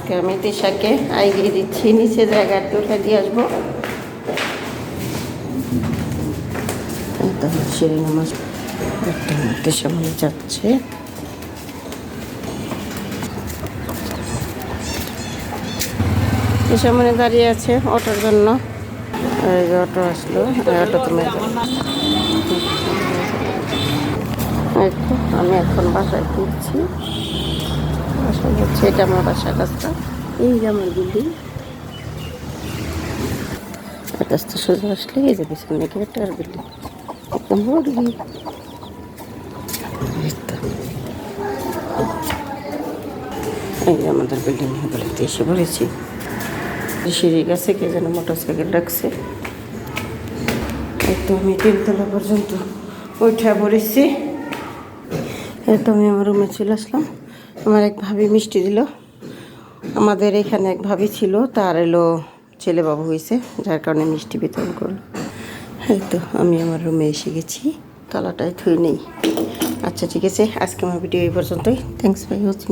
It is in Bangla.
আজকে আমি তিশাকে আইগিয়ে দিচ্ছি, নিচে জায়গায় উঠে দিয়ে আসবো। সিঁড়ি নামাজ তিশা মনে যাচ্ছে। তিশা মনে দাঁড়িয়ে আছে অটোর জন্য। অটো আসলো, অটো তুমি আমি এখন বাসায় ফিরছি। বাসায় যাচ্ছি, এটা আমার বাসার রাস্তা, এই যে আমার বিল্ডিং। রাস্তা সোজা আসলে এই যে পিছনে গেট আর বিল্ডিং, একদম মুরগি। এই যে আমাদের বিল্ডিং বলতে এসে পড়েছি। সিঁড়ির কাছে কে যেন মোটর সাইকেল রাখছে। এই তো আমি 3 তলা পর্যন্ত উঠে পড়েছি। এই তো আমি আমার রুমে চলে আসলাম। আমার এক ভাবি মিষ্টি দিল। আমাদের এখানে এক ভাবি ছিল, তার এলো ছেলে বাবু হয়েছে, যার কারণে মিষ্টি বিতরণ করলো। এই তো আমি আমার রুমে এসে গেছি, তালাটাই থুই নেই। আচ্ছা ঠিক আছে, আজকে আমার ভিডিও এই পর্যন্তই। Thanks for watching.